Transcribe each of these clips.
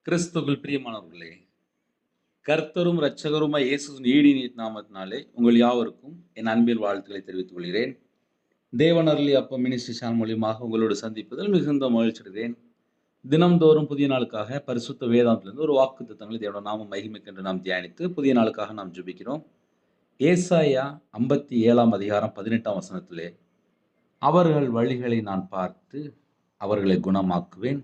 கிறிஸ்துவுக்குள் பிரியமானவர்களே, கர்த்தரும் இரட்சகருமாய் இயேசுவின் ஈடின் நாமத்தினாலே உங்கள் யாவருக்கும் என் அன்பின் வாழ்த்துக்களை தெரிவித்துக் கொள்கிறேன். தேவன் அருளிய அப்பம் மினிஸ்ட்ரி சேனல் மூலியமாக உங்களோடு சந்திப்பதில் மிகுந்த மகிழ்ச்சி அடைகிறேன். தினம்தோறும் புதிய நாளுக்காக பரிசுத்த வேதாந்தத்திலிருந்து ஒரு வாக்குத்தத்தங்களை தேவனுடைய நாம மகிமைக்கென்று நாம் தியானித்து புதிய நாளுக்காக நாம் ஜெபிக்கிறோம். ஏசாயா 57ஆம் அதிகாரம் 18ஆம் வசனத்திலே, அவர்கள் வழிகளை நான் பார்த்து அவர்களை குணமாக்குவேன்,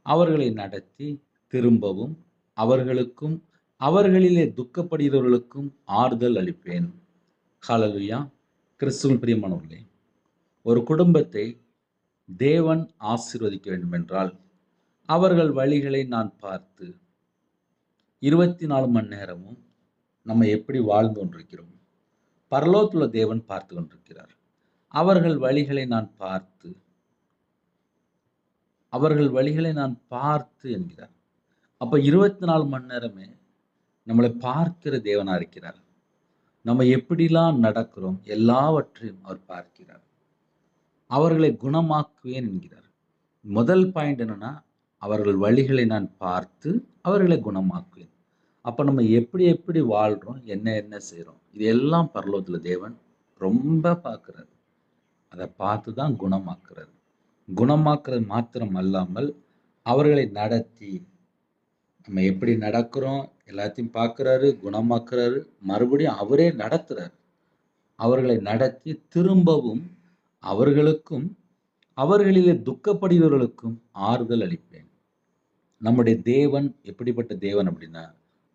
அவர்களை நடத்தி திரும்பவும் அவர்களுக்கும் அவர்களிலே துக்கப்படுகிறவர்களுக்கும் ஆறுதல் அளிப்பேன். ஹalleluya. கிறிஸ்துவின் பிரியமானவர்களே, ஒரு குடும்பத்தை தேவன் ஆசீர்வதிக்க வேண்டுமென்றால் அவர்கள் வழிகளை நான் பார்த்து 24 மணி நேரமும் நம்ம எப்படி வாழ்ந்து கொண்டிருக்கிறோம், பரலோகத்துள்ள தேவன் பார்த்து கொண்டிருக்கிறார். அவர்கள் வழிகளை நான் பார்த்து என்கிறார். அப்ப 24 மணி நேரமே நம்மளை பார்க்கிற தேவனா இருக்கிறார். நம்ம எப்படிலாம் நடக்கிறோம் எல்லாவற்றையும் அவர் பார்க்கிறார். அவர்களை குணமாக்குவேன் என்கிறார். முதல் பாயிண்ட் என்னன்னா, அவர்கள் வழிகளை நான் பார்த்து அவர்களை குணமாக்குவேன். அப்ப நம்ம எப்படி எப்படி வாழ்றோம், என்ன செய்றோம், இது எல்லாம் பரலோகத்துல தேவன் ரொம்ப பார்க்கிறார். அதை பார்த்து தான் குணமாக்குறாரு. குணமாக்குறது மாத்திரம் அல்லாமல் அவர்களை நடத்தி, நம்ம எப்படி நடக்கிறோம் எல்லாத்தையும் பார்க்குறாரு, குணமாக்குறாரு, மறுபடியும் அவரே நடத்துறாரு. அவர்களை நடத்தி திரும்பவும் அவர்களுக்கும் அவர்களிலே துக்கப்படுகிறவர்களுக்கும் ஆறுதல் அளிப்பேன். நம்முடைய தேவன் எப்படிப்பட்ட தேவன் அப்படின்னா,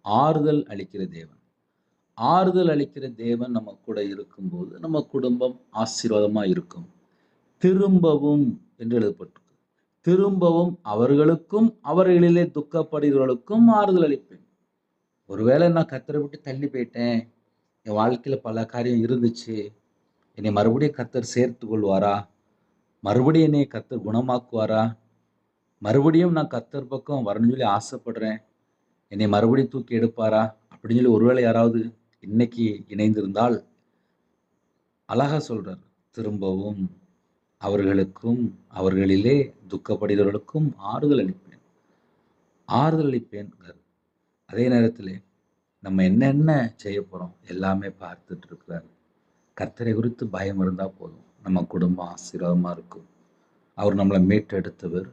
ஆறுதல் அளிக்கிற தேவன். ஆறுதல் அளிக்கிற தேவன் நம்ம கூட இருக்கும்போது நம்ம குடும்பம் ஆசீர்வாதமா இருக்கும். திரும்பவும் என்று எழுதப்பட்டிருக்கு. திரும்பவும் அவர்களுக்கும் அவர்களிலே துக்கப்படுகிறவர்களுக்கும் ஆறுதல் அளிப்பேன். ஒருவேளை நான் கர்த்தரை விட்டு தள்ளி போயிட்டேன், என் வாழ்க்கையில பல காரியம் இருந்துச்சு, என்னை மறுபடியும் கர்த்தர் சேர்த்து கொள்வாரா, மறுபடியும் என்னை கர்த்தர் குணமாக்குவாரா, மறுபடியும் நான் கர்த்தர் பக்கம் வரணும்னு சொல்லி ஆசைப்படுறேன், என்னை மறுபடியும் தூக்கி எடுப்பாரா அப்படின்னு சொல்லி ஒருவேளை யாராவது இன்னைக்கு இணைந்திருந்தால் அழகா சொல்றார். திரும்பவும் அவர்களுக்கும் அவர்களிலே துக்கப்படுகிறவர்களுக்கும் ஆறுதல் அளிப்பேன். ஆறுதல் அளிப்பேன். அதே நேரத்தில் நம்ம என்னென்ன செய்ய போகிறோம் எல்லாமே பார்த்துட்டு இருக்கிறாரு. கர்த்தரை குறித்து பயம் இருந்தால் போதும், நம்ம குடும்பம் ஆசீர்வாதமாக இருக்கும். அவர் நம்மளை மீட்டெடுத்தவர்,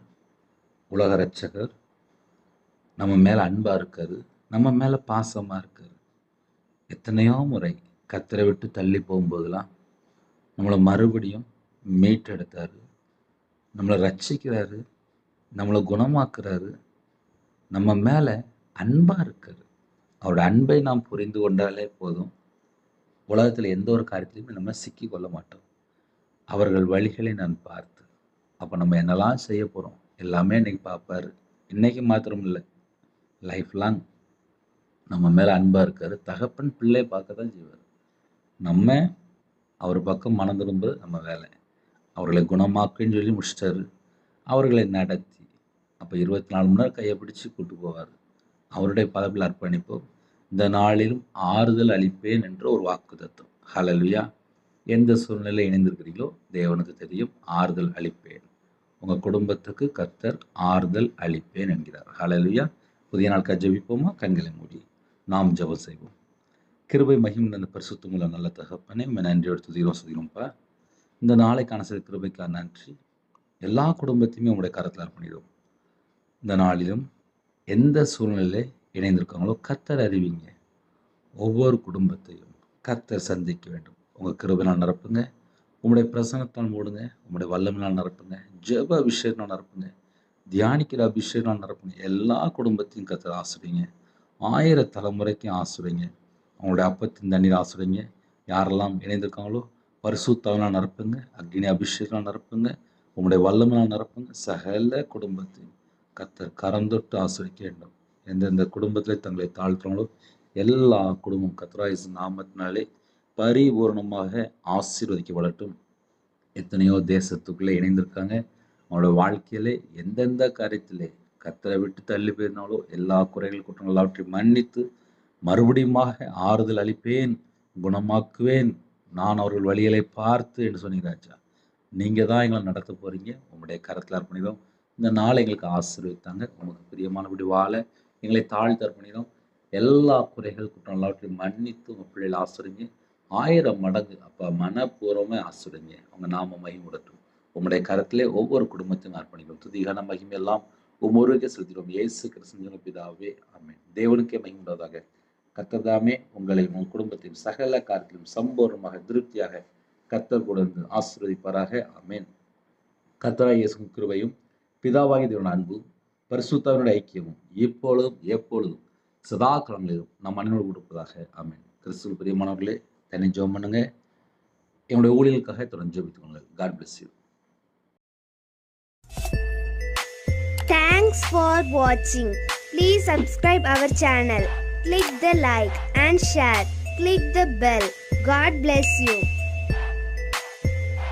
உலக ரட்சகர், நம்ம மேலே அன்பாக இருக்காரு, நம்ம மேலே பாசமாக இருக்காரு. எத்தனையோ முறை கர்த்தரை விட்டு தள்ளி போகும்போதெல்லாம் நம்மளை மறுபடியும் மீட்டெடுத்தாரு, நம்மளை ரட்சிக்கிறாரு, நம்மளை குணமாக்குறாரு, நம்ம மேலே அன்பாக இருக்காரு. அவரோட அன்பை நாம் புரிந்து கொண்டாலே போதும், உலகத்தில் எந்த ஒரு காரியத்திலையுமே நம்ம சிக்கி கொள்ள மாட்டோம். அவர்கள் வழிகளை நான் பார்த்து, அப்போ நம்ம என்னெல்லாம் செய்ய போகிறோம் எல்லாமே இன்னைக்கு பார்ப்பாரு. இன்னைக்கு மாத்திரம் இல்லை, லைஃப் லாங் நம்ம மேலே அன்பாக இருக்காரு. தகப்பன் பிள்ளை பார்க்க தான் செய்வார். நம்ம அவர் பக்கம் மனம் திரும்புறது நம்ம வேலை. அவர்களை குணமாக்குன்னு சொல்லி முடிச்சிட்டாரு. அவர்களை நடத்தி, அப்போ 24 மணி நேரம் கையை பிடிச்சி கூட்டு போவார். அவருடைய பதவியில் அர்ப்பணிப்போம். இந்த நாளிலும் ஆறுதல் அளிப்பேன் என்ற ஒரு வாக்குத்தத்தம். ஹல்லேலூயா. எந்த சூழ்நிலை இணைந்திருக்கிறீங்களோ தேவனுக்கு தெரியும். ஆறுதல் அளிப்பேன். உங்கள் குடும்பத்துக்கு கர்த்தர் ஆறுதல் அளிப்பேன் என்கிறார். ஹல்லேலூயா. புதிய நாளுக்காக ஜெபிப்போமா? கண்களை மூடி நாம் ஜெபம் செய்வோம். கிருபை மகிமை அந்த பரிசுத்தமுள்ள நல்ல தகப்பனே, நன்றியோடு துதிக்கிறோம்ப்பா. இந்த நாளைக்கான சில கிருபைக்காக நன்றி. எல்லா குடும்பத்தையுமே உங்களுடைய கரத்தில் அர்ப்பணிடும். இந்த நாளிலும் எந்த சூழ்நிலையில் இணைந்திருக்காங்களோ கர்த்தர் அறிவிங்க. ஒவ்வொரு குடும்பத்தையும் கர்த்தர் சந்திக்க வேண்டும். உங்கள் கிருபையினால் நிரப்புங்க, உங்களுடைய பிரசனத்தால் மூடுங்க, உங்களுடைய வல்லமையினால் நிரப்புங்க, ஜெப அபிஷேகத்தினால் நிரப்புங்க, தியானிக்கிற அபிஷேகத்தினால் நிரப்புங்க. எல்லா குடும்பத்தையும் கர்த்தர் ஆசிரியங்க. 1000 தலைமுறைக்கும் ஆசிரியங்க. அவங்களுடைய அப்பத்தின் தண்ணீர் ஆசிரியங்க. யாரெல்லாம் இணைந்திருக்காங்களோ பரிசுத்தாவினால் நிரப்புங்க, அக்னி அபிஷேகத்தினால் நிரப்புங்க, உங்களுடைய வல்லமையினால் நிரப்புங்க. சகல குடும்பத்தையும் கர்த்தர் கரந்தொட்டு ஆசிரிக்க வேண்டும். எந்தெந்த குடும்பத்தில் தங்களை தாழ்த்துறாங்களோ எல்லா குடும்பம் கர்த்தராகிய நாமத்தினாலே பரிபூர்ணமாக ஆசீர்வதிக்கப்படட்டும். எத்தனையோ தேசத்துக்குள்ளே இணைந்திருக்காங்க. அவங்களோட வாழ்க்கையிலே எந்தெந்த காரியத்திலே கர்த்தரை விட்டு தள்ளி போயிருந்தாலோ எல்லா குறைகள் குற்றங்கள் எல்லாவற்றையும் மன்னித்து மறுபடியுமாக ஆறுதல் அளிப்பேன், குணமாக்குவேன், நான் அவர்கள் வழிகளை பார்த்து என்று சொன்னீங்க ராஜா. நீங்கள் தான் எங்களை நடத்த போகிறீங்க. உங்களுடைய கரத்தில் அர்ப்பணிக்கிறோம். இந்த நாளை எங்களுக்கு ஆசீர்வதித்தாங்க. உமக்கு பிரியமானபடி வாழ எங்களை தாழ்த்தி அர்ப்பணிக்கிறோம். எல்லா குறைகள், குற்றம் எல்லாவற்றையும் மன்னித்து உங்க பிள்ளைகளை ஆசீர்வதிங்க. 1000 மடங்கு அப்பா மனப்பூர்வமே ஆசீர்வதிங்க. உங்க நாம மகிமைப்படட்டும். உம்முடைய கரத்திலே ஒவ்வொரு குடும்பத்தையும் அர்ப்பணிக்கிறோம். துதி கன மகிமை எல்லாம் ஒருவருக்கே செலுத்திடுவோம். இயேசு கிறிஸ்துவின் பிதாவே ஆமென். தேவனுக்கே மகிமையுண்டாவதாக. கர்த்தர் தாமே உங்களையும் உங்கள் குடும்பத்தையும் சகல காரியத்திலும் சம்பூர்ணமாக திருப்தியாக கர்த்தர் கூட இருந்து ஆசீர்வதிப்பாராக. ஆமென். கர்த்தராகிய இயேசுவின் கிருபையும் பிதாவாகிய தேவனுடைய அன்பும் பரிசுத்தாவினுடைய ஐக்கியமும் இப்பொழுதும் எப்பொழுதும் சதா காலங்களிலும் நம் அனைவரோடு கொடுப்பதாக. ஆமென். கிறிஸ்துவுக்குள் பிரியமானவர்களே, தன்னை ஜெபம் பண்ணுங்க. என்னுடைய ஊழியர்களுக்காக தொடர்ந்து ஜெபித்துக் கொள்ளுங்கள். God bless you. Thanks for watching. Please subscribe our channel. Click the like and share. Click the bell. God bless you.